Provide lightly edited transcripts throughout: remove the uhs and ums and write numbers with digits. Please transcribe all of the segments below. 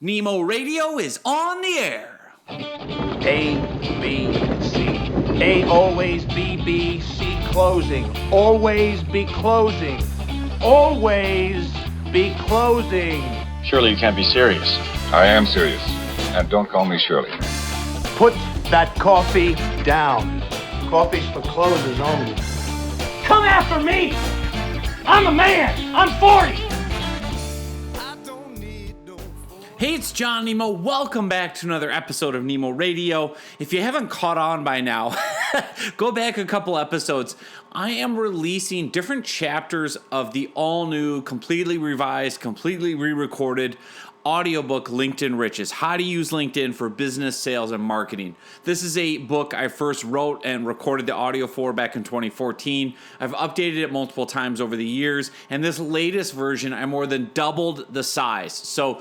Nemo Radio is on the air. A, B, C. A, always B, B, C, closing. Always be closing. Always be closing. Surely you can't be serious. I am serious. And don't call me Shirley. Put that coffee down. Coffee's for closers only. Come after me! I'm a man! I'm 40! Hey, it's John Nemo. Welcome back to another episode of Nemo Radio. If you haven't caught on by now, go back a couple episodes. I am releasing different chapters of the all-new, completely revised, completely re-recorded audiobook LinkedIn Riches, How to Use LinkedIn for Business, Sales, and Marketing. This is a book I first wrote and recorded the audio for back in 2014. I've updated it multiple times over the years, and this latest version, I more than doubled the size. So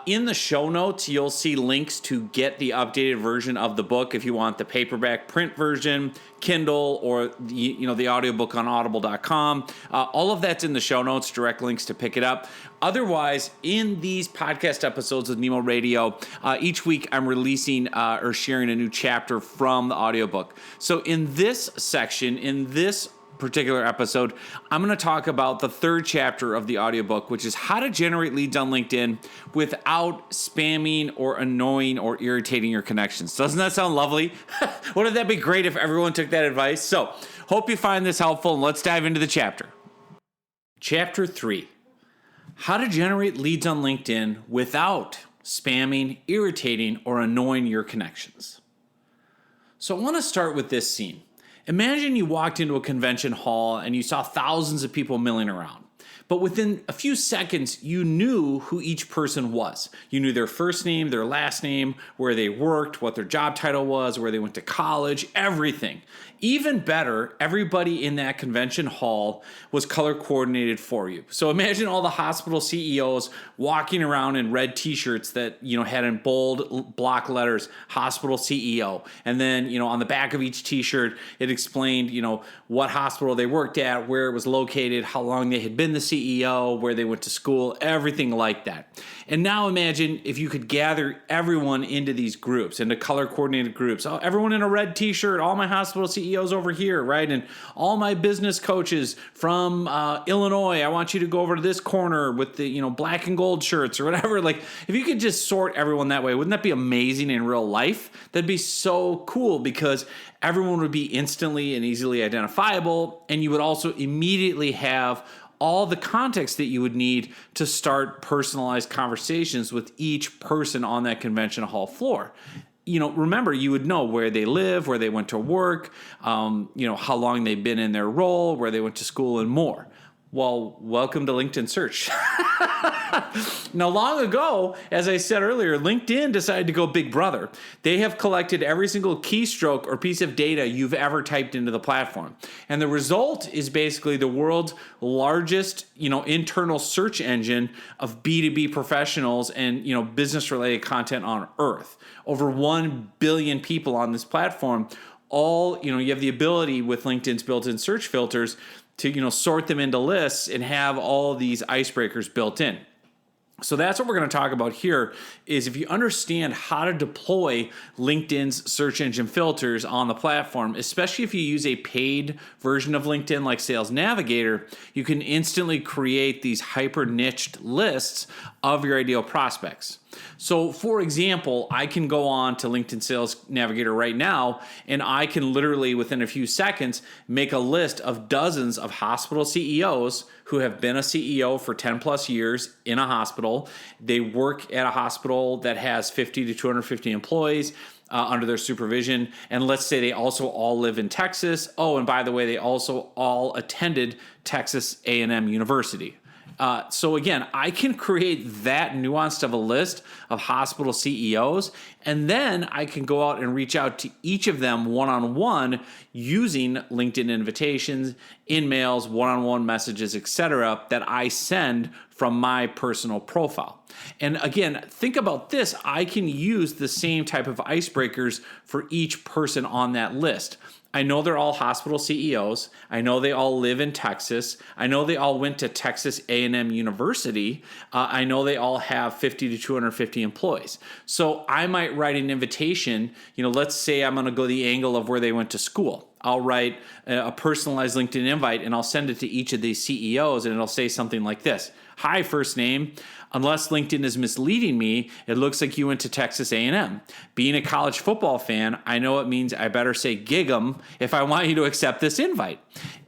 in the show notes, you'll see links to get the updated version of the book if you want the paperback print version, Kindle, or the audiobook on audible.com. All of that's in the show notes, direct links to pick it up. Otherwise, in these podcast episodes of Nemo Radio, each week I'm releasing or sharing a new chapter from the audiobook. So in this section, in this particular episode, I'm going to talk about the third chapter of the audiobook, which is how to generate leads on LinkedIn without spamming or annoying or irritating your connections. Doesn't that sound lovely? Wouldn't that be great if everyone took that advice? So, hope you find this helpful, and let's dive into the chapter. Chapter 3, how to generate leads on LinkedIn without spamming, irritating, or annoying your connections. So I want to start with this scene. Imagine you walked into a convention hall and you saw thousands of people milling around. But within a few seconds, you knew who each person was. You knew their first name, their last name, where they worked, what their job title was, where they went to college, everything. Even better, everybody in that convention hall was color coordinated for you. So imagine all the hospital CEOs walking around in red t-shirts that, had in bold block letters, hospital CEO. And then, on the back of each t-shirt, it explained, what hospital they worked at, where it was located, how long they had been the CEO, where they went to school, everything like that. And now imagine if you could gather everyone into these groups, into color coordinated groups. Oh, everyone in a red t-shirt, all my hospital CEOs over here, right? And all my business coaches from Illinois, I want you to go over to this corner with the, black and gold shirts or whatever. Like, if you could just sort everyone that way, wouldn't that be amazing in real life? That'd be so cool because everyone would be instantly and easily identifiable, and you would also immediately have all the context that you would need to start personalized conversations with each person on that convention hall floor. Remember, you would know where they live, where they went to work, how long they've been in their role, where they went to school, and more. Well, welcome to LinkedIn Search. Now, long ago, as I said earlier, LinkedIn decided to go big brother. They have collected every single keystroke or piece of data you've ever typed into the platform. And the result is basically the world's largest, internal search engine of B2B professionals and, business-related content on Earth. Over 1 billion people on this platform. All, you have the ability with LinkedIn's built-in search filters to, sort them into lists and have all these icebreakers built in. So that's what we're going to talk about here is if you understand how to deploy LinkedIn's search engine filters on the platform, especially if you use a paid version of LinkedIn like Sales Navigator, you can instantly create these hyper-niched lists of your ideal prospects. So, for example, I can go on to LinkedIn Sales Navigator right now, and I can literally, within a few seconds, make a list of dozens of hospital CEOs who have been a CEO for 10 plus years in a hospital. They work at a hospital that has 50 to 250 employees under their supervision. And let's say they also all live in Texas. Oh, and by the way, they also all attended Texas A&M University. So again, I can create that nuanced of a list of hospital CEOs, and then I can go out and reach out to each of them one-on-one using LinkedIn invitations, in-mails, one-on-one messages, etc. that I send from my personal profile. And again, think about this. I can use the same type of icebreakers for each person on that list. I know they're all hospital CEOs. I know they all live in Texas. I know they all went to Texas A&M University. I know they all have 50 to 250 employees. So I might write an invitation. Let's say I'm going to go the angle of where they went to school. I'll write a personalized LinkedIn invite and I'll send it to each of these CEOs, and it'll say something like this. Hi, first name. Unless LinkedIn is misleading me, it looks like you went to Texas A&M. Being a college football fan, I know it means I better say gig 'em if I want you to accept this invite.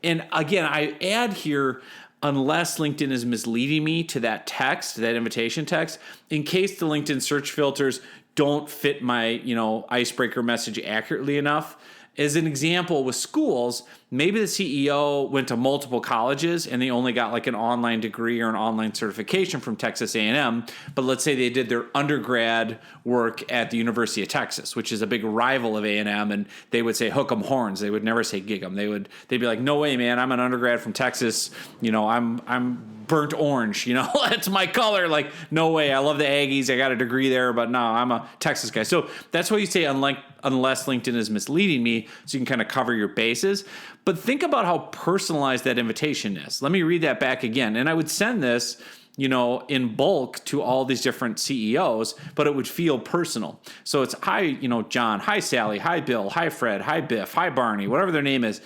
And again, I add here, unless LinkedIn is misleading me to that text, that invitation text, in case the LinkedIn search filters don't fit my, icebreaker message accurately enough. As an example, with schools, maybe the CEO went to multiple colleges and they only got like an online degree or an online certification from Texas A&M. But let's say they did their undergrad work at the University of Texas, which is a big rival of A&M, and they would say hook 'em horns. They would never say gig 'em. They'd be like, no way, man. I'm an undergrad from Texas. I'm burnt orange. That's my color. Like, no way. I love the Aggies. I got a degree there, but no, I'm a Texas guy. So that's why you say unless LinkedIn is misleading me, so you can kind of cover your bases. But think about how personalized that invitation is. Let me read that back again. And I would send this, in bulk to all these different CEOs, but it would feel personal. So it's hi, John, hi, Sally, hi, Bill, hi, Fred, hi, Biff, hi, Barney, whatever their name is.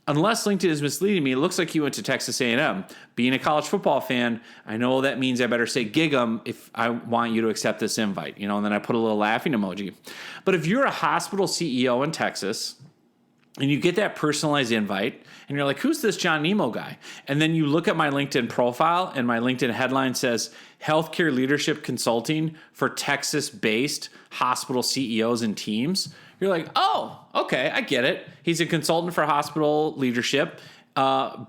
Unless LinkedIn is misleading me, it looks like you went to Texas A&M. Being a college football fan, I know that means I better say gig 'em if I want you to accept this invite, and then I put a little laughing emoji. But if you're a hospital CEO in Texas and you get that personalized invite and you're like, who's this John Nemo guy? And then you look at my LinkedIn profile and my LinkedIn headline says, healthcare leadership consulting for Texas-based hospital CEOs and teams. You're like, oh, okay, I get it. He's a consultant for hospital leadership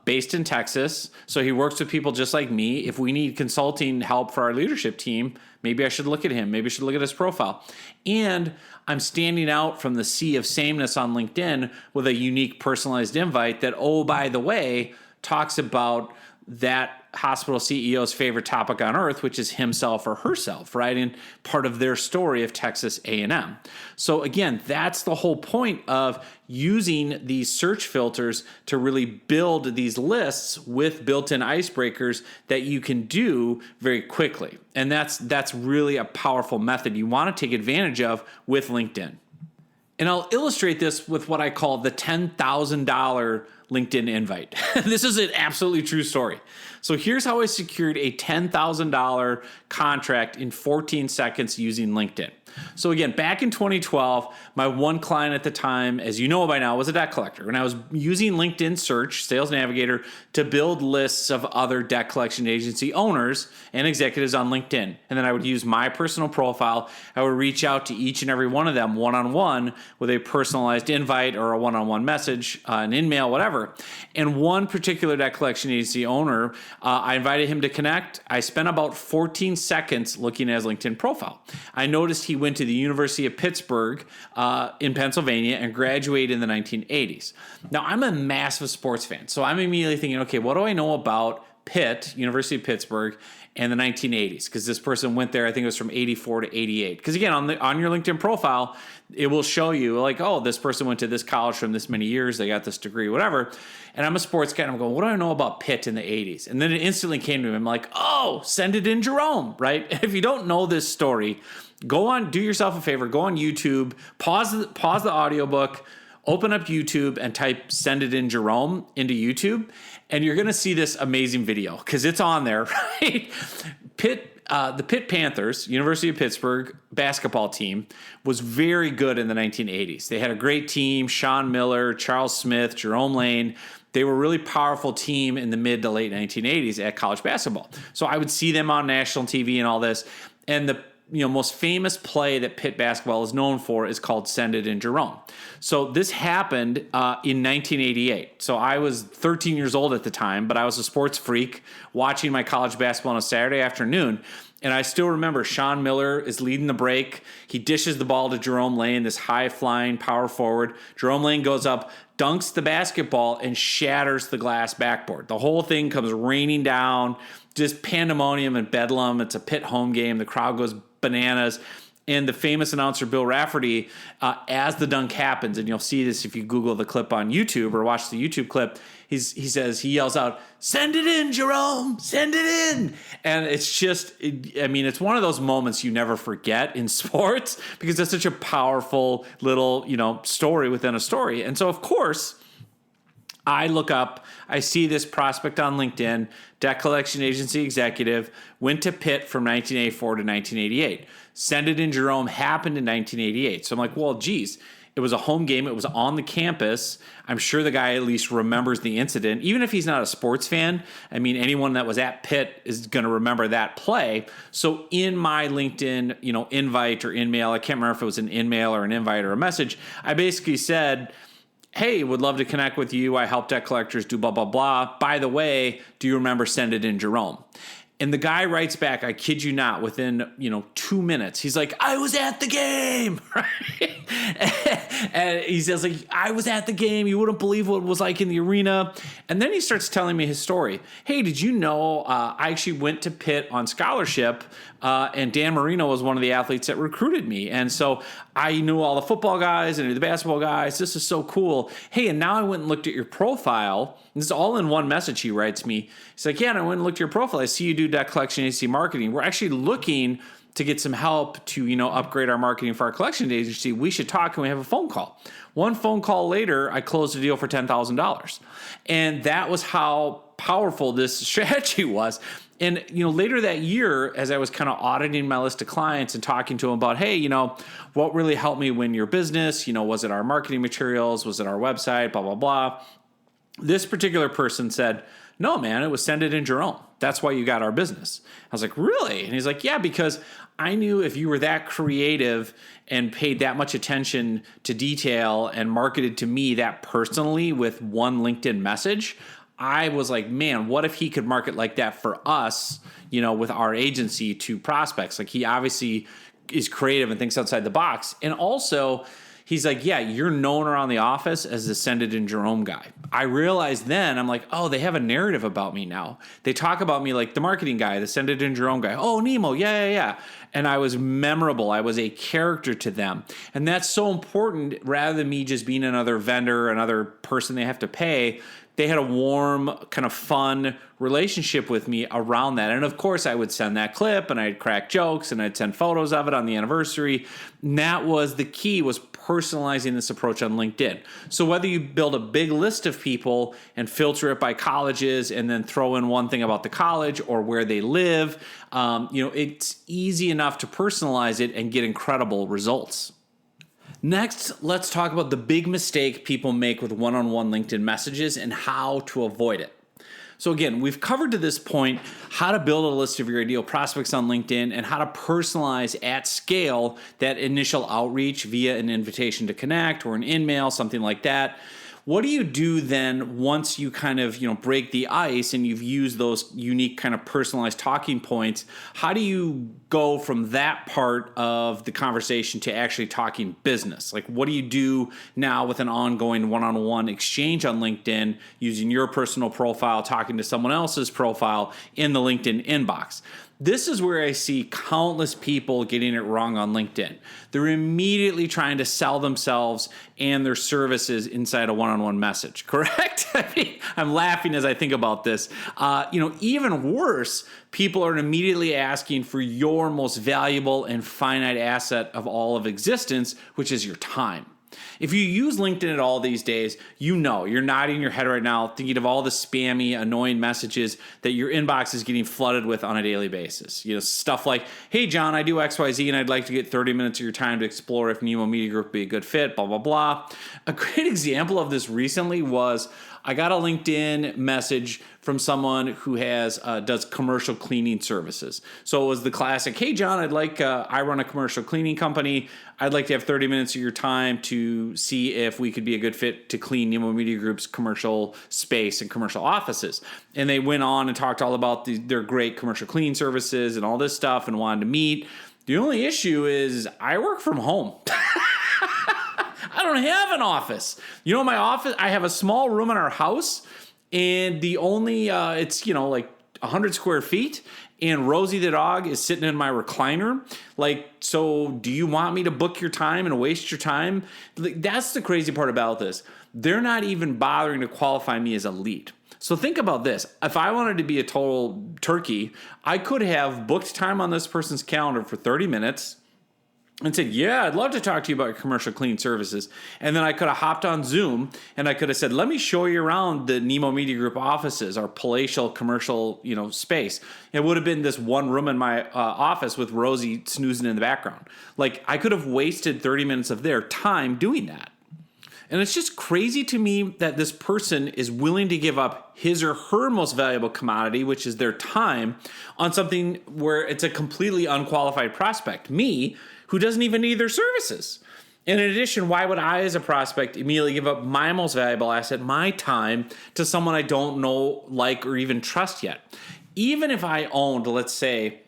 based in Texas. So he works with people just like me. If we need consulting help for our leadership team, maybe I should look at him. Maybe I should look at his profile. And I'm standing out from the sea of sameness on LinkedIn with a unique personalized invite that, oh, by the way, talks about that hospital CEO's favorite topic on earth, which is himself or herself, right? And part of their story of Texas A&M. So again, that's the whole point of using these search filters to really build these lists with built-in icebreakers that you can do very quickly. And that's really a powerful method you want to take advantage of with LinkedIn. And I'll illustrate this with what I call the $10,000 LinkedIn invite. This is an absolutely true story. So here's how I secured a $10,000 contract in 14 seconds using LinkedIn. So again, back in 2012, my one client at the time, as you know by now, was a debt collector. And I was using LinkedIn Search, Sales Navigator, to build lists of other debt collection agency owners and executives on LinkedIn. And then I would use my personal profile. I would reach out to each and every one of them one-on-one with a personalized invite or a one-on-one message, an in-mail, whatever. And one particular debt collection agency owner, I invited him to connect. I spent about 14 seconds looking at his LinkedIn profile. I noticed he went to the University of Pittsburgh in Pennsylvania and graduated in the 1980s. Now, I'm a massive sports fan, so I'm immediately thinking, okay, what do I know about Pitt, University of Pittsburgh, and the 1980s? Because this person went there, I think it was from 84 to 88. Because again, on your LinkedIn profile, it will show you like, oh, this person went to this college from this many years, they got this degree, whatever. And I'm a sports guy, and I'm going, what do I know about Pitt in the 80s? And then it instantly came to me. I'm like, oh, send it in Jerome, right? If you don't know this story, go on, do yourself a favor, go on YouTube, pause the audiobook, open up YouTube and type Send It In Jerome into YouTube, and you're going to see this amazing video because it's on there, right? The Pitt Panthers, University of Pittsburgh basketball team, was very good in the 1980s. They had a great team, Sean Miller, Charles Smith, Jerome Lane. They were a really powerful team in the mid to late 1980s at college basketball. So I would see them on national TV and all this. And the most famous play that Pitt basketball is known for is called Send It In Jerome. So this happened in 1988. So I was 13 years old at the time, but I was a sports freak watching my college basketball on a Saturday afternoon. And I still remember Sean Miller is leading the break. He dishes the ball to Jerome Lane, this high-flying power forward. Jerome Lane goes up, dunks the basketball, and shatters the glass backboard. The whole thing comes raining down, just pandemonium and bedlam. It's a Pitt home game. The crowd goes bananas. And the famous announcer Bill Rafferty, as the dunk happens, and you'll see this if you Google the clip on YouTube or watch the YouTube clip, he yells out, "Send it in, Jerome, send it in." And it's just, it's one of those moments you never forget in sports because it's such a powerful little, story within a story. And so, of course, I look up, I see this prospect on LinkedIn, debt collection agency executive, went to Pitt from 1984 to 1988. Send it in, Jerome happened in 1988. So I'm like, well, geez, it was a home game. It was on the campus. I'm sure the guy at least remembers the incident. Even if he's not a sports fan, anyone that was at Pitt is going to remember that play. So in my LinkedIn, invite or in-mail, I can't remember if it was an in-mail or an invite or a message, I basically said, "Hey, would love to connect with you. I help debt collectors do blah, blah, blah. By the way, do you remember Send It In, Jerome?" And the guy writes back, I kid you not, within, 2 minutes, he's like, "I was at the game," right? And he says, like, "I was at the game. You wouldn't believe what it was like in the arena." And then he starts telling me his story. "Hey, did you know I actually went to Pitt on scholarship, and Dan Marino was one of the athletes that recruited me. And so I knew all the football guys, I knew the basketball guys. This is so cool. Hey, and now I went and looked at your profile." This is all in one message he writes me. He's like, "Yeah, and I went and looked at your profile. I see you do debt collection agency marketing. We're actually looking to get some help to, upgrade our marketing for our collection agency. We should talk." And we have a phone call. One phone call later, I closed a deal for $10,000. And that was how powerful this strategy was. And, later that year, as I was kind of auditing my list of clients and talking to them about, hey, what really helped me win your business? Was it our marketing materials? Was it our website? Blah, blah, blah. This particular person said, "No, man, it was Send It In, Jerome. That's why you got our business." I was like, "Really?" And he's like, "Yeah, because I knew if you were that creative and paid that much attention to detail and marketed to me that personally with one LinkedIn message, I was like, man, what if he could market like that for us, with our agency to prospects?" Like, he obviously is creative and thinks outside the box. And also, he's like, "Yeah, you're known around the office as the Send It In, Jerome guy." I realized then, I'm like, oh, they have a narrative about me now. They talk about me like the marketing guy, the Send It In, Jerome guy. "Oh, Nemo, yeah. And I was memorable. I was a character to them. And that's so important. Rather than me just being another vendor, another person they have to pay, they had a warm, kind of fun relationship with me around that. And of course, I would send that clip and I'd crack jokes and I'd send photos of it on the anniversary. And that was the key, was personalizing this approach on LinkedIn. So whether you build a big list of people and filter it by colleges and then throw in one thing about the college or where they live, it's easy enough to personalize it and get incredible results. Next, let's talk about the big mistake people make with one-on-one LinkedIn messages and how to avoid it. So again, we've covered to this point how to build a list of your ideal prospects on LinkedIn and how to personalize at scale that initial outreach via an invitation to connect or an in-mail, something like that. What do you do then once you kind of, break the ice and you've used those unique kind of personalized talking points? How do you go from that part of the conversation to actually talking business? Like, what do you do now with an ongoing one-on-one exchange on LinkedIn using your personal profile, talking to someone else's profile in the LinkedIn inbox? This is where I see countless people getting it wrong on LinkedIn. They're immediately trying to sell themselves and their services inside a one-on-one message, correct? I'm laughing as I think about this. Even worse, people are immediately asking for your most valuable and finite asset of all of existence, which is your time. If you use LinkedIn at all these days, you're nodding your head right now thinking of all the spammy, annoying messages that your inbox is getting flooded with on a daily basis. Stuff like, "Hey, John, I do XYZ and I'd like to get 30 minutes of your time to explore if Nemo Media Group would be a good fit, blah, blah, blah." A great example of this recently was I got a LinkedIn message from someone who does commercial cleaning services. So it was the classic, "Hey, John, I run a commercial cleaning company. I'd like to have 30 minutes of your time to see if we could be a good fit to clean Nemo Media Group's commercial space and commercial offices." And they went on and talked all about their great commercial cleaning services and all this stuff and wanted to meet. The only issue is I work from home. I don't have an office. My office, I have a small room in our house, and the only, it's, like 100 square feet, and Rosie the dog is sitting in my recliner. Like, so do you want me to book your time and waste your time? Like, that's the crazy part about this. They're not even bothering to qualify me as a lead. So think about this. If I wanted to be a total turkey, I could have booked time on this person's calendar for 30 minutes and said, yeah, I'd love to talk to you about your commercial cleaning services. And then I could have hopped on Zoom and I could have said, let me show you around the Nemo Media Group offices, our palatial commercial, space. It would have been this one room in my office with Rosie snoozing in the background. Like, I could have wasted 30 minutes of their time doing that. And it's just crazy to me that this person is willing to give up his or her most valuable commodity, which is their time, on something where it's a completely unqualified prospect, me, who doesn't even need their services. And in addition, why would I, as a prospect, immediately give up my most valuable asset, my time, to someone I don't know, like, or even trust yet? Even if I owned, let's say,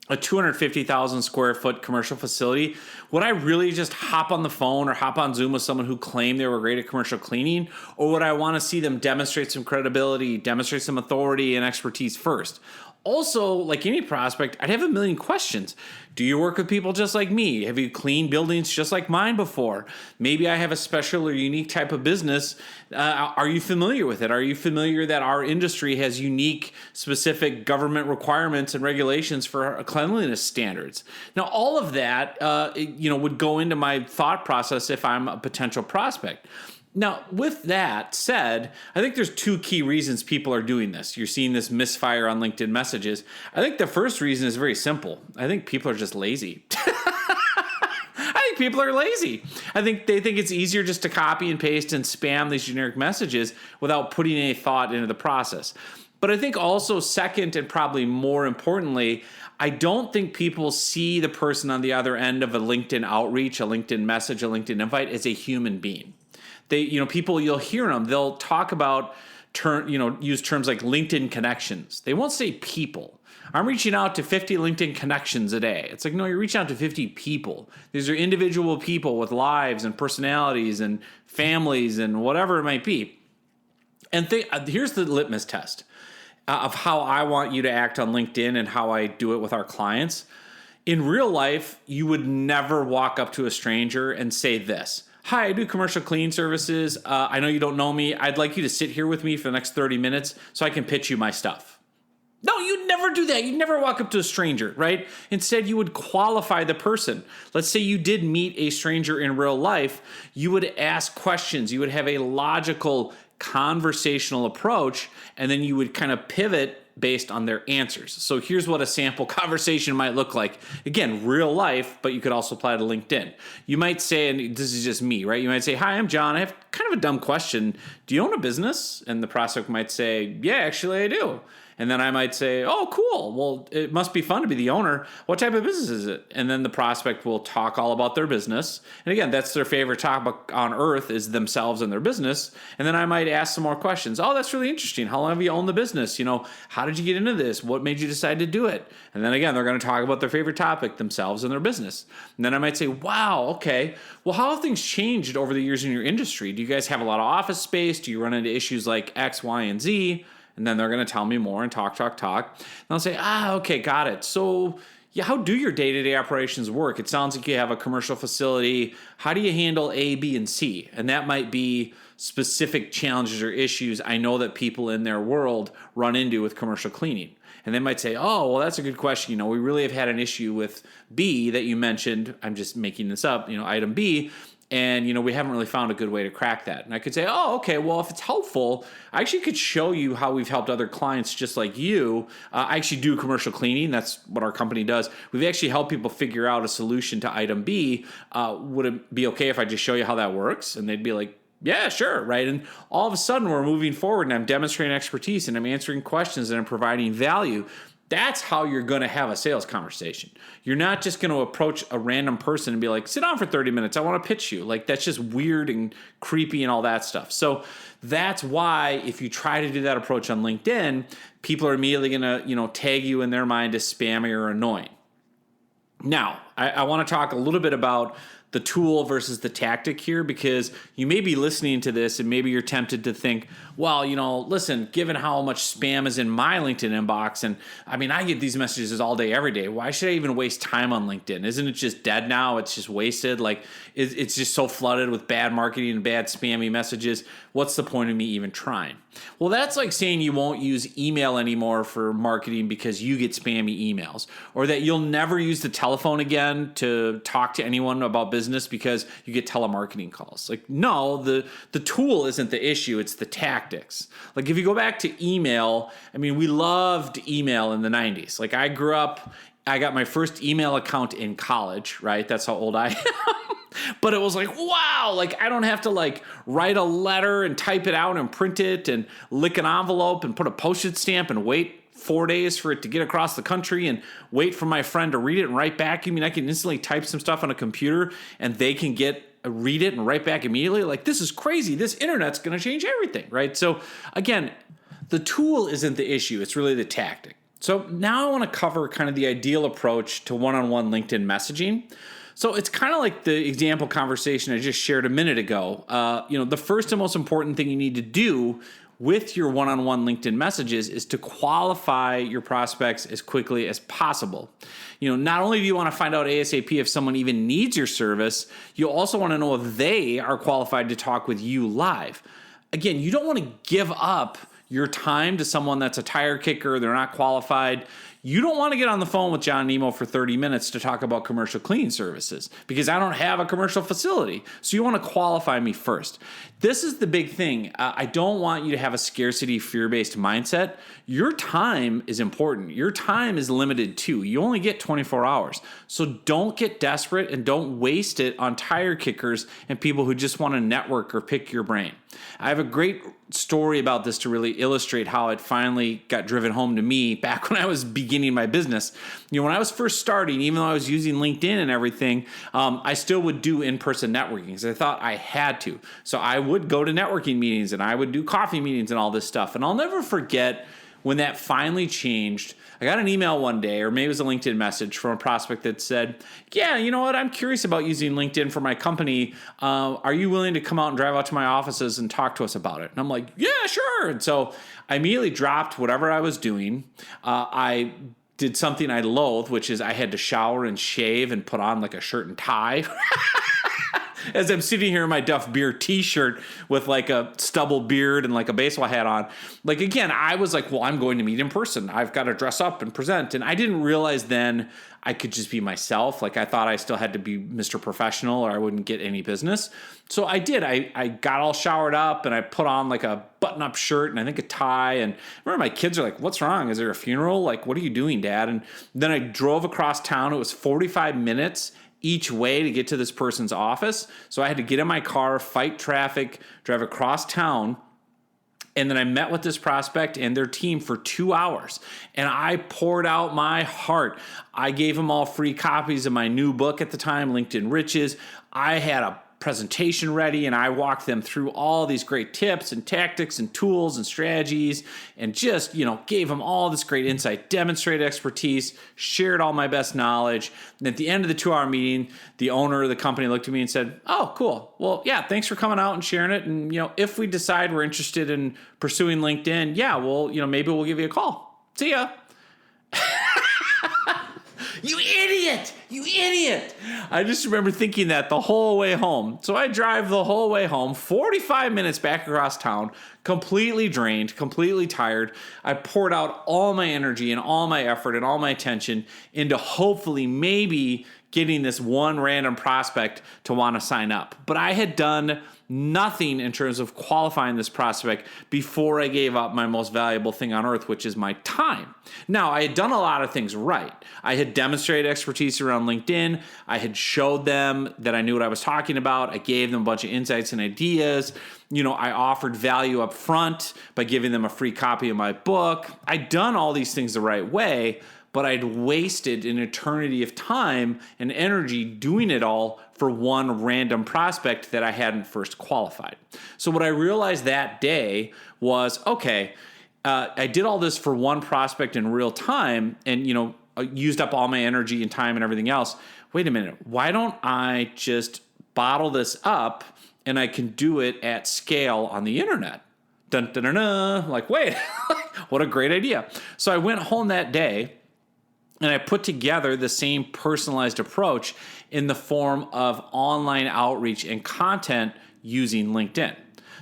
a 250,000 square foot commercial facility, would I really just hop on the phone or hop on Zoom with someone who claimed they were great at commercial cleaning? Or would I want to see them demonstrate some credibility, demonstrate some authority and expertise first? Also, like any prospect, I'd have a million questions. Do you work with people just like me? Have you cleaned buildings just like mine before? Maybe I have a special or unique type of business. Are you familiar with it? Are you familiar that our industry has unique, specific government requirements and regulations for cleanliness standards? Now, all of that, would go into my thought process if I'm a potential prospect. Now, with that said, I think there's two key reasons people are doing this. You're seeing this misfire on LinkedIn messages. I think the first reason is very simple. I think people are just lazy. I think people are lazy. I think they think it's easier just to copy and paste and spam these generic messages without putting any thought into the process. But I think also, second and probably more importantly, I don't think people see the person on the other end of a LinkedIn outreach, a LinkedIn message, a LinkedIn invite as a human being. People, you'll hear them, they'll talk about, use terms like LinkedIn connections. They won't say people. I'm reaching out to 50 LinkedIn connections a day. It's like, no, you're reaching out to 50 people. These are individual people with lives and personalities and families and whatever it might be. And here's the litmus test of how I want you to act on LinkedIn and how I do it with our clients. In real life, you would never walk up to a stranger and say this: hi, I do commercial cleaning services. I know you don't know me. I'd like you to sit here with me for the next 30 minutes so I can pitch you my stuff. No, you'd never do that. You'd never walk up to a stranger, right? Instead, you would qualify the person. Let's say you did meet a stranger in real life. You would ask questions. You would have a logical, conversational approach, and then you would kind of pivot based on their answers. So here's what a sample conversation might look like. Again, real life, but you could also apply to LinkedIn. You might say, and this is just me, right? You might say, hi, I'm John. I have kind of a dumb question. Do you own a business? And the prospect might say, yeah, actually I do. And then I might say, oh, cool. Well, it must be fun to be the owner. What type of business is it? And then the prospect will talk all about their business. And again, that's their favorite topic on earth, is themselves and their business. And then I might ask some more questions. Oh, that's really interesting. How long have you owned the business? How did you get into this? What made you decide to do it? And then again, they're going to talk about their favorite topic, themselves and their business. And then I might say, wow, okay. Well, how have things changed over the years in your industry? Do you guys have a lot of office space? Do you run into issues like X, Y, and Z? And then they're going to tell me more and talk. And I'll say, okay, got it. So, yeah, how do your day-to-day operations work? It sounds like you have a commercial facility. How do you handle A, B, and C? And that might be specific challenges or issues I know that people in their world run into with commercial cleaning. And they might say, oh, well, that's a good question. We really have had an issue with B that you mentioned. I'm just making this up, item B. And, we haven't really found a good way to crack that. And I could say, oh, okay, well, if it's helpful, I actually could show you how we've helped other clients just like you. I actually do commercial cleaning. That's what our company does. We've actually helped people figure out a solution to item B. Would it be okay if I just show you how that works? And they'd be like, yeah, sure, right? And all of a sudden, we're moving forward, and I'm demonstrating expertise, and I'm answering questions, and I'm providing value. That's how you're going to have a sales conversation. You're not just going to approach a random person and be like, sit down for 30 minutes. I want to pitch you. Like, that's just weird and creepy and all that stuff. So that's why if you try to do that approach on LinkedIn, people are immediately going to, tag you in their mind as spammy or annoying. Now, I want to talk a little bit about the tool versus the tactic here, because you may be listening to this and maybe you're tempted to think, well, listen, given how much spam is in my LinkedIn inbox, and I mean, I get these messages all day, every day. Why should I even waste time on LinkedIn? Isn't it just dead now? It's just wasted. Like, it's just so flooded with bad marketing and bad spammy messages. What's the point of me even trying? Well, that's like saying you won't use email anymore for marketing because you get spammy emails, or that you'll never use the telephone again to talk to anyone about business because you get telemarketing calls. Like, no, the tool isn't the issue, it's the tactics. Like, if you go back to email, I mean, we loved email in the 90s. Like, I got my first email account in college, right? That's how old I am. But it was like, wow, like I don't have to like write a letter and type it out and print it and lick an envelope and put a postage stamp and wait 4 days for it to get across the country and wait for my friend to read it and write back. You mean I can instantly type some stuff on a computer and they can read it and write back immediately? Like, this is crazy. This internet's going to change everything, right? So again, the tool isn't the issue. It's really the tactic. So now I want to cover kind of the ideal approach to one-on-one LinkedIn messaging. So it's kind of like the example conversation I just shared a minute ago. The first and most important thing you need to do with your one-on-one LinkedIn messages is to qualify your prospects as quickly as possible. Not only do you want to find out ASAP if someone even needs your service, you also want to know if they are qualified to talk with you live. Again, you don't want to give up your time to someone that's a tire kicker, they're not qualified. You don't want to get on the phone with John Nemo for 30 minutes to talk about commercial cleaning services because I don't have a commercial facility. So you want to qualify me first. This is the big thing. I don't want you to have a scarcity, fear-based mindset. Your time is important. Your time is limited too. You only get 24 hours. So don't get desperate and don't waste it on tire kickers and people who just want to network or pick your brain. I have a great story about this to really illustrate how it finally got driven home to me back when I was beginning my business. When I was first starting, even though I was using LinkedIn and everything, I still would do in-person networking because I thought I had to. So I would go to networking meetings and I would do coffee meetings and all this stuff. And I'll never forget when that finally changed. I got an email one day, or maybe it was a LinkedIn message from a prospect that said, yeah, you know what? I'm curious about using LinkedIn for my company. Are you willing to come out and drive out to my offices and talk to us about it? And I'm like, yeah, sure. And so I immediately dropped whatever I was doing. I did something I loathe, which is I had to shower and shave and put on like a shirt and tie. As I'm sitting here in my Duff Beer t-shirt with like a stubble beard and like a baseball hat on. Like, again, I was like, well, I'm going to meet in person. I've got to dress up and present. And I didn't realize then I could just be myself. Like, I thought I still had to be Mr. Professional or I wouldn't get any business. So I did. I got all showered up and I put on like a button-up shirt and I think a tie. And I remember my kids are like, what's wrong? Is there a funeral? Like, what are you doing, Dad? And then I drove across town. It was 45 minutes each way to get to this person's office. So I had to get in my car, fight traffic, drive across town. And then I met with this prospect and their team for 2 hours. And I poured out my heart. I gave them all free copies of my new book at the time, LinkedIn Riches. I had a presentation ready and I walked them through all these great tips and tactics and tools and strategies and just, gave them all this great insight, demonstrated expertise, shared all my best knowledge. And at the end of the 2-hour meeting, the owner of the company looked at me and said, oh, cool. Well, yeah, thanks for coming out and sharing it. And, if we decide we're interested in pursuing LinkedIn, yeah, well, maybe we'll give you a call. See ya. You idiot! You idiot! I just remember thinking that the whole way home. So I drive the whole way home, 45 minutes back across town, completely drained, completely tired. I poured out all my energy and all my effort and all my attention into hopefully maybe getting this one random prospect to want to sign up. But I had done nothing in terms of qualifying this prospect before I gave up my most valuable thing on earth, which is my time. Now, I had done a lot of things right. I had demonstrated expertise around LinkedIn. I had showed them that I knew what I was talking about. I gave them a bunch of insights and ideas. I offered value up front by giving them a free copy of my book. I'd done all these things the right way, but I'd wasted an eternity of time and energy doing it all for one random prospect that I hadn't first qualified. So what I realized that day was, okay, I did all this for one prospect in real time and, used up all my energy and time and everything else. wait a minute, why don't I just bottle this up and I can do it at scale on the internet? Dun, dun, dun, dun. Like, wait, what a great idea. So I went home that day and I put together the same personalized approach in the form of online outreach and content using LinkedIn.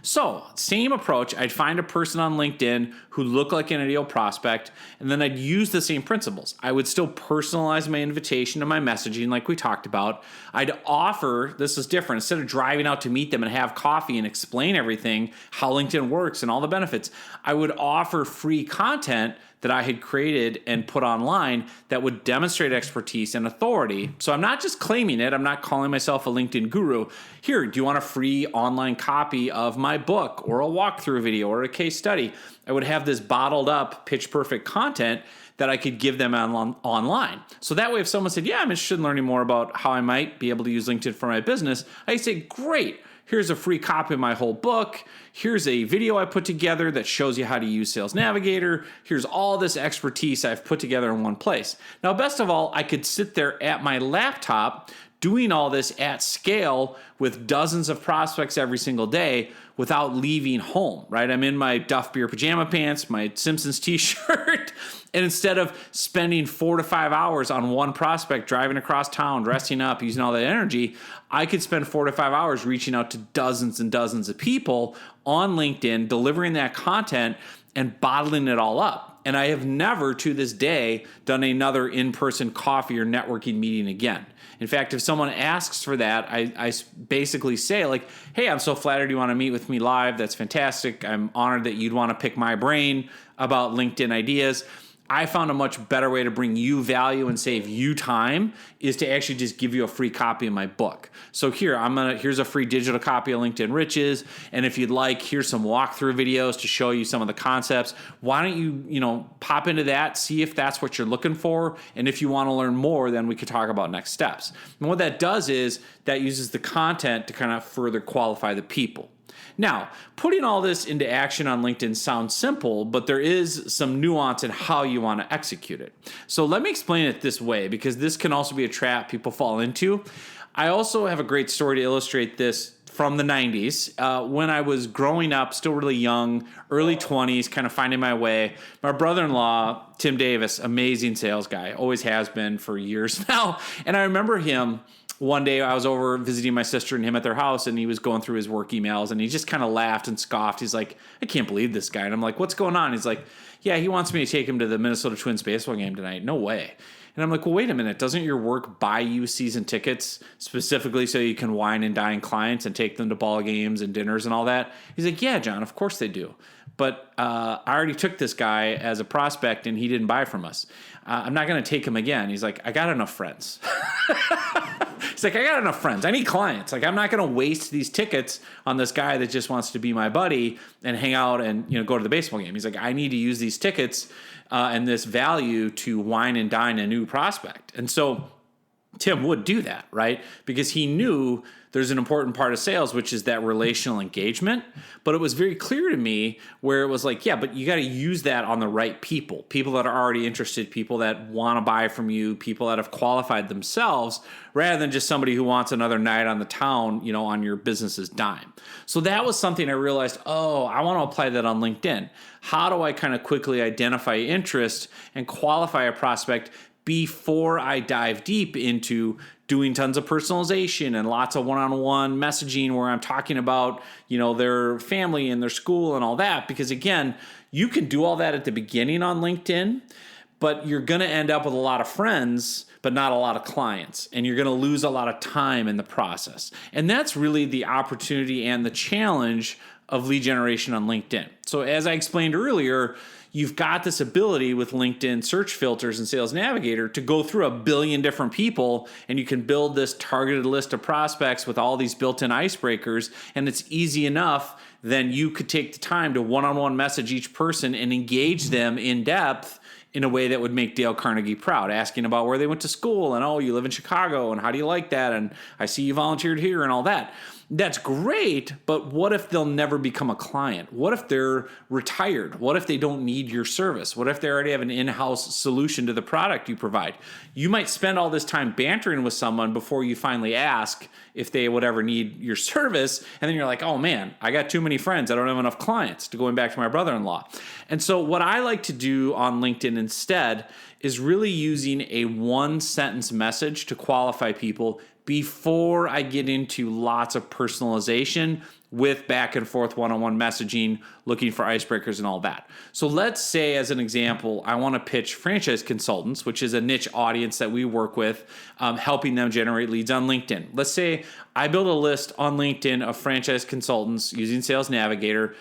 So, same approach. I'd find a person on LinkedIn who looked like an ideal prospect, and then I'd use the same principles. I would still personalize my invitation and my messaging like we talked about. I'd offer, this is different, instead of driving out to meet them and have coffee and explain everything, how LinkedIn works and all the benefits, I would offer free content that I had created and put online that would demonstrate expertise and authority. So I'm not just claiming it. I'm not calling myself a LinkedIn guru. Here, do you want a free online copy of my book or a walkthrough video or a case study? I would have this bottled up, pitch perfect content that I could give them online. So that way, if someone said, yeah, I'm interested in learning more about how I might be able to use LinkedIn for my business, I say, great. Here's a free copy of my whole book. Here's a video I put together that shows you how to use Sales Navigator. Here's all this expertise I've put together in one place. Now, best of all, I could sit there at my laptop doing all this at scale with dozens of prospects every single day without leaving home, right? I'm in my Duff Beer pajama pants, my Simpsons t-shirt, and instead of spending 4 to 5 hours on one prospect, driving across town, dressing up, using all that energy, I could spend 4 to 5 hours reaching out to dozens and dozens of people on LinkedIn, delivering that content and bottling it all up. And I have never to this day done another in-person coffee or networking meeting again. In fact, if someone asks for that, I basically say like, hey, I'm so flattered you want to meet with me live. That's fantastic. I'm honored that you'd want to pick my brain about LinkedIn ideas. I found a much better way to bring you value and save you time is to actually just give you a free copy of my book. So here's a free digital copy of LinkedIn Riches. And if you'd like, here's some walkthrough videos to show you some of the concepts. Why don't you pop into that, see if that's what you're looking for. And if you want to learn more, then we could talk about next steps. And what that does is that uses the content to kind of further qualify the people. Now, putting all this into action on LinkedIn sounds simple, but there is some nuance in how you want to execute it. So let me explain it this way, because this can also be a trap people fall into. I also have a great story to illustrate this from the 90s. When I was growing up, still really young, early 20s, kind of finding my way. My brother-in-law, Tim Davis, amazing sales guy, always has been for years now. And I remember him. One day I was over visiting my sister and him at their house, and he was going through his work emails, and he just kind of laughed and scoffed. He's like, I can't believe this guy. And I'm like, what's going on? He's like, yeah, he wants me to take him to the Minnesota Twins baseball game tonight. No way. And I'm like, well, wait a minute. Doesn't your work buy you season tickets specifically so you can wine and dine clients and take them to ball games and dinners and all that? He's like, yeah, John, of course they do. But I already took this guy as a prospect, and he didn't buy from us. I'm not going to take him again. He's like, I got enough friends. He's like, I got enough friends. I need clients. Like, I'm not going to waste these tickets on this guy that just wants to be my buddy and hang out and go to the baseball game. He's like, I need to use these tickets and this value to wine and dine a new prospect. And so Tim would do that, right? Because he knew there's an important part of sales, which is that relational engagement. But it was very clear to me where it was like, yeah, but you got to use that on the right people that are already interested, people that want to buy from you, people that have qualified themselves, rather than just somebody who wants another night on the town, on your business's dime. So that was something I realized, I want to apply that on LinkedIn. How do I kind of quickly identify interest and qualify a prospect before I dive deep into doing tons of personalization and lots of one-on-one messaging where I'm talking about, their family and their school and all that? Because again, you can do all that at the beginning on LinkedIn, but you're going to end up with a lot of friends, but not a lot of clients. And you're going to lose a lot of time in the process. And that's really the opportunity and the challenge of lead generation on LinkedIn. So as I explained earlier, you've got this ability with LinkedIn search filters and Sales Navigator to go through 1 billion different people, and you can build this targeted list of prospects with all these built-in icebreakers, and it's easy enough. Then you could take the time to one-on-one message each person and engage them in depth in a way that would make Dale Carnegie proud, asking about where they went to school and, oh, you live in Chicago and how do you like that? And I see you volunteered here and all that. That's great, but what if they'll never become a client? What if they're retired? What if they don't need your service? What if they already have an in-house solution to the product you provide? You might spend all this time bantering with someone before you finally ask if they would ever need your service, and then you're like, oh man, I got too many friends. I don't have enough clients, to going back to my brother-in-law. And so what I like to do on LinkedIn instead is really using a one-sentence message to qualify people before I get into lots of personalization with back and forth one-on-one messaging, looking for icebreakers and all that. So let's say, as an example, I want to pitch franchise consultants, which is a niche audience that we work with, helping them generate leads on LinkedIn. Let's say I build a list on LinkedIn of franchise consultants using Sales Navigator.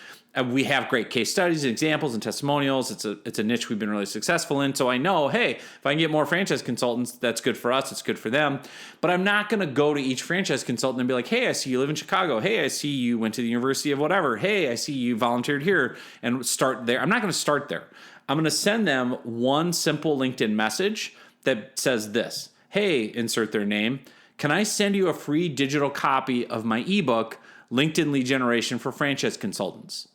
We have great case studies, examples, and testimonials. It's a niche we've been really successful in. So I know, hey, if I can get more franchise consultants, that's good for us. It's good for them. But I'm not going to go to each franchise consultant and be like, hey, I see you live in Chicago. Hey, I see you went to the University of whatever. Hey, I see you volunteered here, and start there. I'm not going to start there. I'm going to send them one simple LinkedIn message that says this. Hey, insert their name. Can I send you a free digital copy of my ebook, LinkedIn Lead Generation for Franchise Consultants?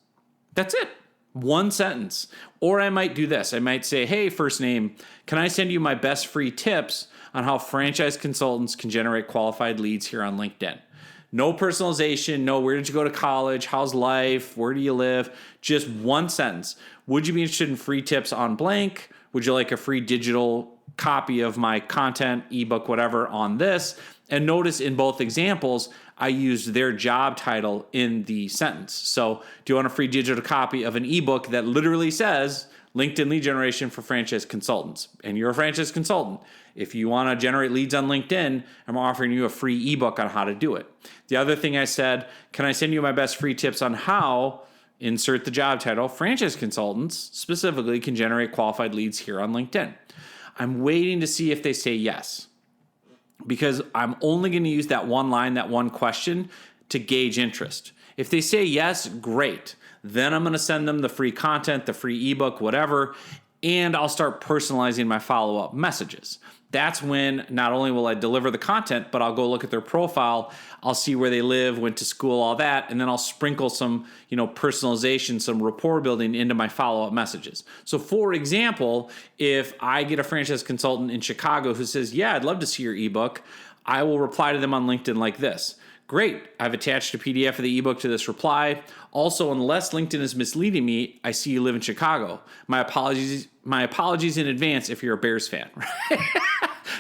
That's it. One sentence. Or I might do this. I might say, hey, first name, can I send you my best free tips on how franchise consultants can generate qualified leads here on LinkedIn? No personalization, no where did you go to college, how's life, where do you live? Just one sentence. Would you be interested in free tips on blank? Would you like a free digital copy of my content, ebook, whatever on this? And notice in both examples, I used their job title in the sentence. So do you want a free digital copy of an ebook that literally says LinkedIn Lead Generation for Franchise Consultants? And you're a franchise consultant. If you want to generate leads on LinkedIn, I'm offering you a free ebook on how to do it. The other thing I said, can I send you my best free tips on how, insert the job title, franchise consultants specifically can generate qualified leads here on LinkedIn? I'm waiting to see if they say yes, because I'm only going to use that one line, that one question to gauge interest. If they say yes, great. Then I'm going to send them the free content, the free ebook, whatever, and I'll start personalizing my follow-up messages. That's when not only will I deliver the content, but I'll go look at their profile. I'll see where they live, went to school, all that, and then I'll sprinkle some, personalization, some rapport building into my follow-up messages. So for example, if I get a franchise consultant in Chicago who says, yeah, I'd love to see your ebook, I will reply to them on LinkedIn like this. Great, I've attached a PDF of the ebook to this reply. Also, unless LinkedIn is misleading me, I see you live in Chicago. My apologies in advance if you're a Bears fan.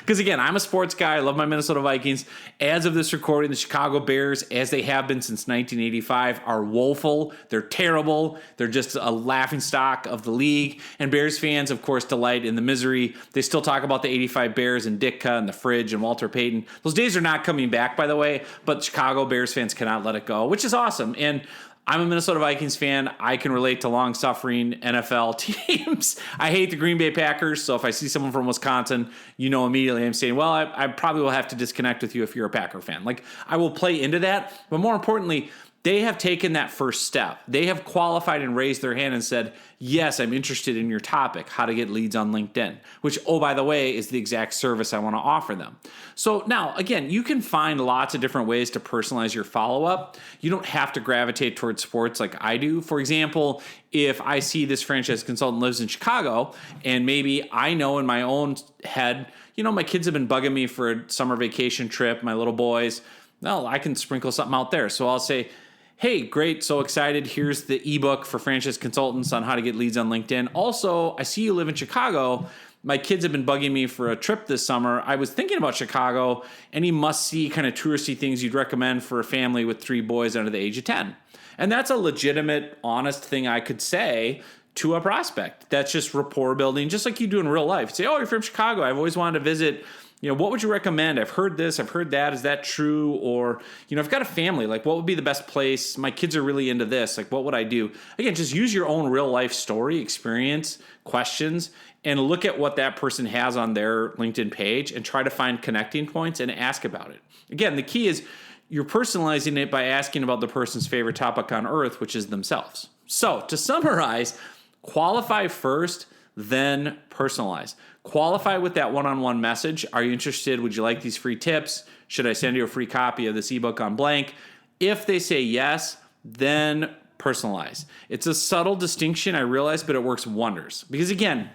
Because again, I'm a sports guy. I love my Minnesota Vikings. As of this recording, the Chicago Bears, as they have been since 1985, are woeful. They're terrible. They're just a laughingstock of the league. And Bears fans, of course, delight in the misery. They still talk about the 85 Bears and Ditka and the Fridge and Walter Payton. Those days are not coming back, by the way, but Chicago Bears fans cannot let it go, which is awesome. And I'm a Minnesota Vikings fan. I can relate to long-suffering NFL teams. I hate the Green Bay Packers, so if I see someone from Wisconsin, immediately I'm saying, well, I probably will have to disconnect with you if you're a Packer fan. Like, I will play into that, but more importantly, they have taken that first step. They have qualified and raised their hand and said, yes, I'm interested in your topic, how to get leads on LinkedIn, which, oh, by the way, is the exact service I want to offer them. So now, again, you can find lots of different ways to personalize your follow-up. You don't have to gravitate towards sports like I do. For example, if I see this franchise consultant lives in Chicago, and maybe I know in my own head, my kids have been bugging me for a summer vacation trip, my little boys, well, I can sprinkle something out there. So I'll say, hey, great, so excited. Here's the ebook for franchise consultants on how to get leads on LinkedIn. Also, I see you live in Chicago. My kids have been bugging me for a trip this summer. I was thinking about Chicago. Any must-see kind of touristy things you'd recommend for a family with 3 boys under the age of 10? And that's a legitimate, honest thing I could say to a prospect. That's just rapport building, just like you do in real life. Say, oh, you're from Chicago. I've always wanted to visit. What would you recommend? I've heard this, I've heard that. Is that true? Or, I've got a family. Like, what would be the best place? My kids are really into this. Like, what would I do? Again, just use your own real life story, experience, questions, and look at what that person has on their LinkedIn page and try to find connecting points and ask about it. Again, the key is you're personalizing it by asking about the person's favorite topic on earth, which is themselves. So to summarize, qualify first, then personalize. Qualify with that one-on-one message. Are you interested? Would you like these free tips? Should I send you a free copy of this ebook on blank? If they say yes, then personalize. It's a subtle distinction, I realize, but it works wonders. Because again,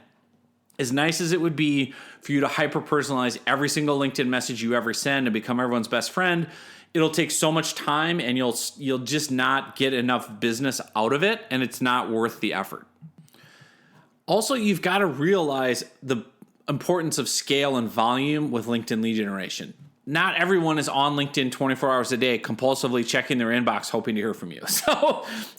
as nice as it would be for you to hyper-personalize every single LinkedIn message you ever send and become everyone's best friend, it'll take so much time and you'll just not get enough business out of it, and it's not worth the effort. Also, you've got to realize the importance of scale and volume with LinkedIn lead generation. Not everyone is on LinkedIn 24 hours a day, compulsively checking their inbox, hoping to hear from you.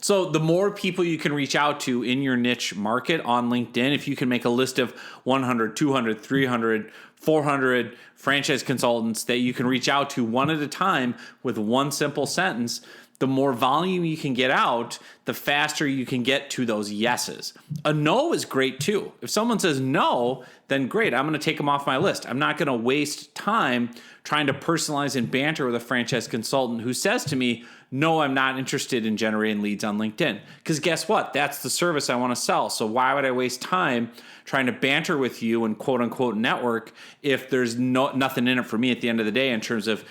So the more people you can reach out to in your niche market on LinkedIn, if you can make a list of 100, 200, 300, 400 franchise consultants that you can reach out to one at a time with one simple sentence, the more volume you can get out, the faster you can get to those yeses. A no is great too. If someone says no, then great, I'm going to take them off my list. I'm not going to waste time trying to personalize and banter with a franchise consultant who says to me, no, I'm not interested in generating leads on LinkedIn. Because guess what? That's the service I want to sell. So why would I waste time trying to banter with you and quote unquote network if there's nothing in it for me at the end of the day in terms of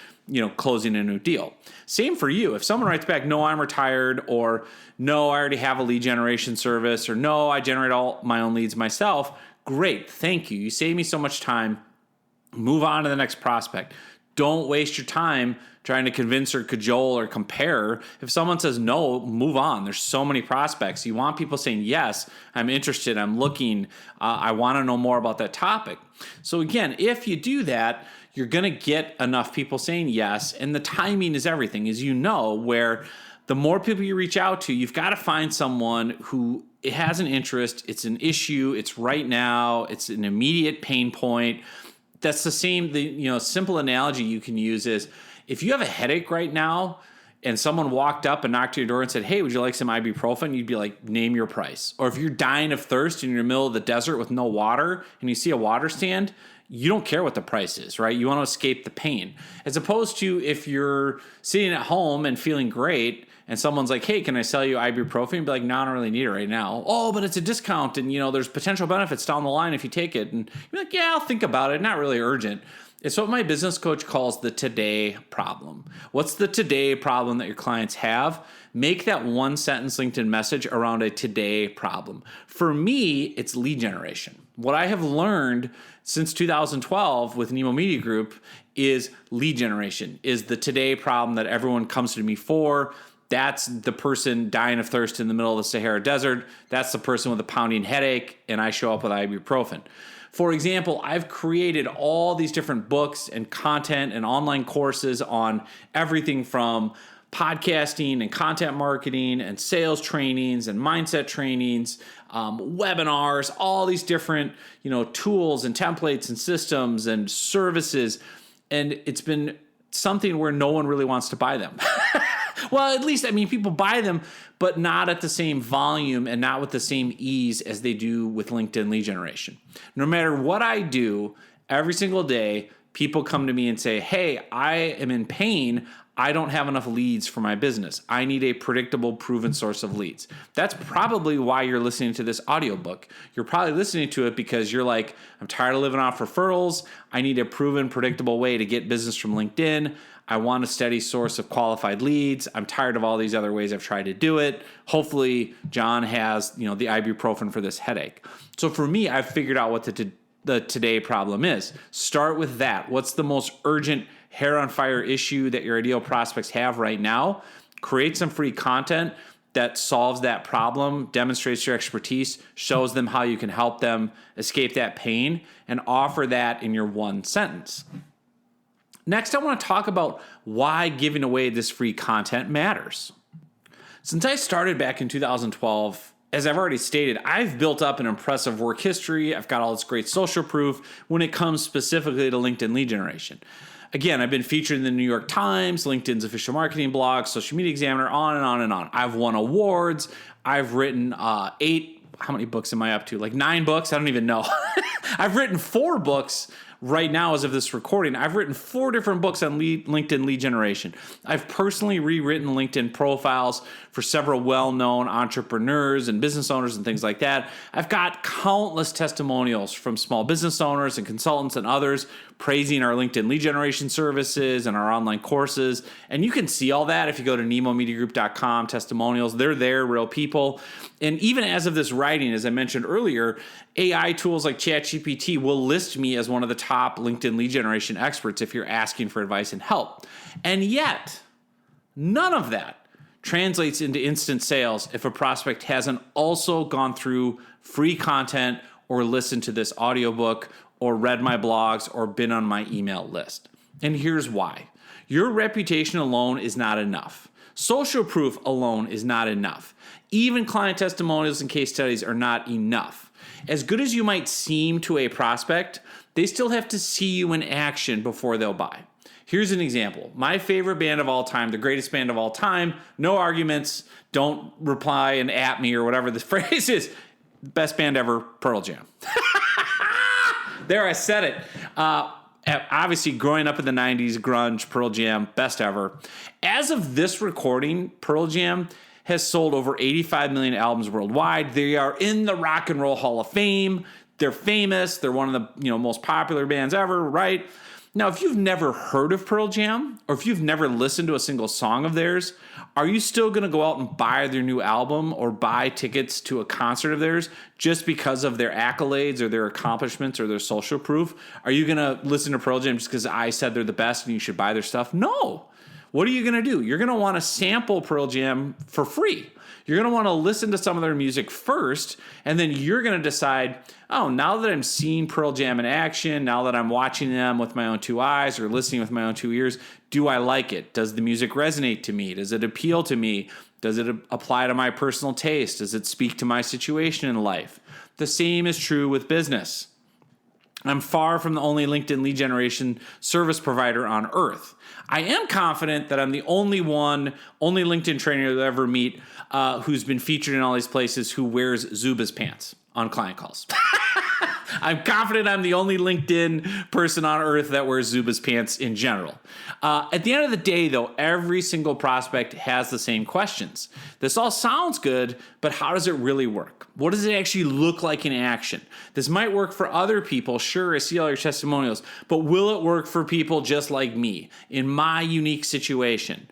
closing a new deal? Same for you. If someone writes back, no, I'm retired, or no, I already have a lead generation service, or no, I generate all my own leads myself, great, thank you. You save me so much time. Move on to the next prospect. Don't waste your time trying to convince or cajole or compare. If someone says no, move on. There's so many prospects. You want people saying, yes, I'm interested, I'm looking, I want to know more about that topic. So again, if you do that, you're going to get enough people saying yes, and the timing is everything, as you know, where the more people you reach out to, you've got to find someone who it has an interest, it's an issue, it's right now, it's an immediate pain point. That's the same, simple analogy you can use is if you have a headache right now and someone walked up and knocked on your door and said, hey, would you like some ibuprofen? You'd be like, name your price. Or if you're dying of thirst and you're in the middle of the desert with no water and you see a water stand, you don't care what the price is, right? You want to escape the pain. As opposed to if you're sitting at home and feeling great and someone's like, hey, can I sell you ibuprofen? You'd be like, no, I don't really need it right now. Oh, but it's a discount and, there's potential benefits down the line if you take it. And you're like, yeah, I'll think about it. Not really urgent. It's what my business coach calls the today problem. What's the today problem that your clients have? Make that one sentence LinkedIn message around a today problem. For me, it's lead generation. What I have learned since 2012 with Nemo Media Group is lead generation, is the today problem that everyone comes to me for. That's the person dying of thirst in the middle of the Sahara Desert. That's the person with a pounding headache, and I show up with ibuprofen. For example, I've created all these different books and content and online courses on everything from podcasting and content marketing and sales trainings and mindset trainings, webinars, all these different, tools and templates and systems and services. And it's been something where no one really wants to buy them. Well, at least, people buy them, but not at the same volume and not with the same ease as they do with LinkedIn lead generation. No matter what I do, every single day, people come to me and say, hey, I am in pain. I don't have enough leads for my business. I need a predictable, proven source of leads. That's probably why you're listening to this audiobook. You're probably listening to it because you're like, I'm tired of living off referrals. I need a proven, predictable way to get business from LinkedIn. I want a steady source of qualified leads. I'm tired of all these other ways I've tried to do it. Hopefully, John has, the ibuprofen for this headache. So for me, I've figured out what the today problem is. Start with that. What's the most urgent hair on fire issue that your ideal prospects have right now? Create some free content that solves that problem, demonstrates your expertise, shows them how you can help them escape that pain, and offer that in your one sentence. Next, I want to talk about why giving away this free content matters. Since I started back in 2012, as I've already stated, I've built up an impressive work history. I've got all this great social proof when it comes specifically to LinkedIn lead generation. Again, I've been featured in the New York Times, LinkedIn's official marketing blog, Social Media Examiner, on and on and on. I've won awards. I've written 8, how many books am I up to? Like 9 books? I don't even know. I've written 4 books right now, as of this recording, I've written 4 different books on LinkedIn lead generation. I've personally rewritten LinkedIn profiles for several well-known entrepreneurs and business owners and things like that. I've got countless testimonials from small business owners and consultants and others praising our LinkedIn lead generation services and our online courses. And you can see all that if you go to nemomediagroup.com, testimonials. They're there, real people. And even as of this writing, as I mentioned earlier, AI tools like ChatGPT will list me as one of the top LinkedIn lead generation experts if you're asking for advice and help. And yet, none of that translates into instant sales if a prospect hasn't also gone through free content or listened to this audiobook or read my blogs or been on my email list. And here's why. Your reputation alone is not enough. Social proof alone is not enough. Even client testimonials and case studies are not enough. As good as you might seem to a prospect, they still have to see you in action before they'll buy. Here's an example. My favorite band of all time, the greatest band of all time, no arguments, don't reply and at me or whatever the phrase is, best band ever, Pearl Jam. There, I said it. Obviously, growing up in the 90s, grunge, Pearl Jam, best ever. As of this recording, Pearl Jam has sold over 85 million albums worldwide. They are in the Rock and Roll Hall of Fame. They're famous. They're one of the most popular bands ever, right? Now, if you've never heard of Pearl Jam, or if you've never listened to a single song of theirs, are you still going to go out and buy their new album or buy tickets to a concert of theirs just because of their accolades or their accomplishments or their social proof? Are you going to listen to Pearl Jam just because I said they're the best and you should buy their stuff? No. What are you going to do? You're going to want to sample Pearl Jam for free. You're going to want to listen to some of their music first, and then you're going to decide, oh, now that I'm seeing Pearl Jam in action, now that I'm watching them with my own 2 eyes or listening with my own 2 ears, do I like it? Does the music resonate to me? Does it appeal to me? Does it apply to my personal taste? Does it speak to my situation in life? The same is true with business. I'm far from the only LinkedIn lead generation service provider on earth. I am confident that I'm the only LinkedIn trainer you'll ever meet who's been featured in all these places who wears Zubaz pants on client calls. I'm confident I'm the only LinkedIn person on earth that wears Zubaz pants in general. At the end of the day, though, every single prospect has the same questions. This all sounds good, but how does it really work? What does it actually look like in action? This might work for other people. Sure, I see all your testimonials, but will it work for people just like me in my unique situation?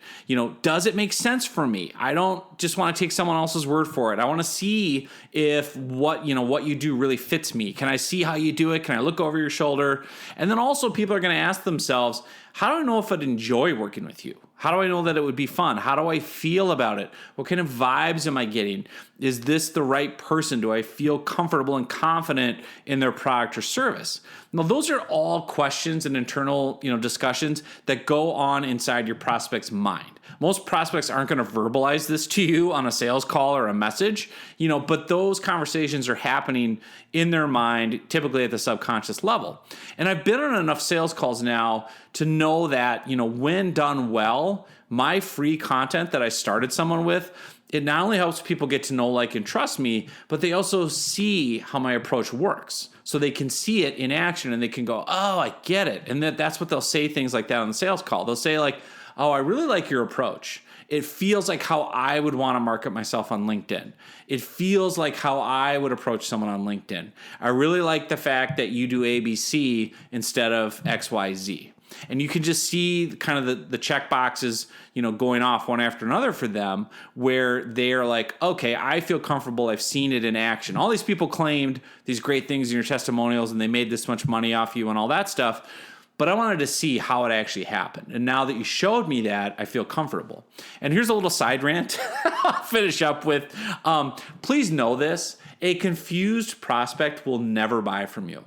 Does it make sense for me? I don't just want to take someone else's word for it. I want to see if what you do really fits me. Can I see how you do it? Can I look over your shoulder? And then also people are going to ask themselves, how do I know if I'd enjoy working with you? How do I know that it would be fun? How do I feel about it? What kind of vibes am I getting? Is this the right person? Do I feel comfortable and confident in their product or service? Now, those are all questions and internal, discussions that go on inside your prospect's mind. Most prospects aren't going to verbalize this to you on a sales call or a message, but those conversations are happening in their mind, typically at the subconscious level. And I've been on enough sales calls now to know that, when done well, my free content that I started someone with, it not only helps people get to know, like, and trust me, but they also see how my approach works. So they can see it in action and they can go, oh, I get it. And that's what they'll say things like that on the sales call. They'll say like, oh, I really like your approach. It feels like how I would want to market myself on LinkedIn. It feels like how I would approach someone on LinkedIn. I really like the fact that you do ABC instead of XYZ. And you can just see kind of the check boxes, going off one after another for them, where they're like, okay, I feel comfortable. I've seen it in action. All these people claimed these great things in your testimonials and they made this much money off you and all that stuff. But I wanted to see how it actually happened. And now that you showed me that, I feel comfortable. And here's a little side rant I'll finish up with. Please know this. A confused prospect will never buy from you.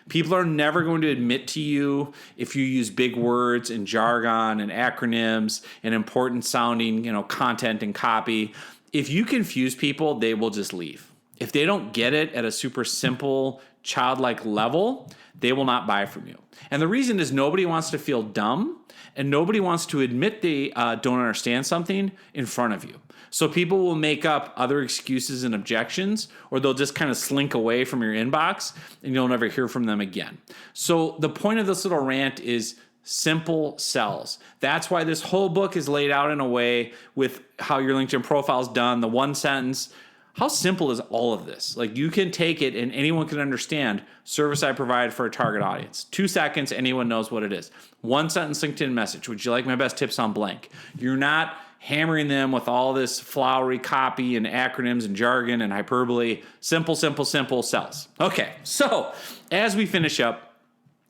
People are never going to admit to you if you use big words and jargon and acronyms and important sounding, content and copy. If you confuse people, they will just leave. If they don't get it at a super simple, childlike level, they will not buy from you. And the reason is nobody wants to feel dumb and nobody wants to admit they don't understand something in front of you. So people will make up other excuses and objections, or they'll just kind of slink away from your inbox and you'll never hear from them again. So the point of this little rant is simple sells. That's why this whole book is laid out in a way with how your LinkedIn profile is done, the one sentence. How simple is all of this? Like, you can take it and anyone can understand service I provide for a target audience. 2 seconds, anyone knows what it is. One sentence LinkedIn message. Would you like my best tips on blank? You're not hammering them with all this flowery copy and acronyms and jargon and hyperbole. Simple, simple, simple sells. Okay, so as we finish up,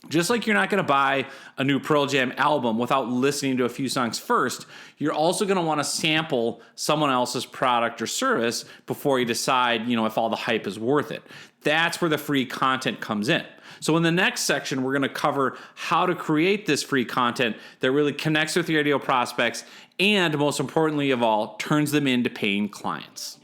just like you're not going to buy a new Pearl Jam album without listening to a few songs first, you're also going to want to sample someone else's product or service before you decide, if all the hype is worth it. That's where the free content comes in. So in the next section, we're going to cover how to create this free content that really connects with your ideal prospects and, most importantly of all, turns them into paying clients.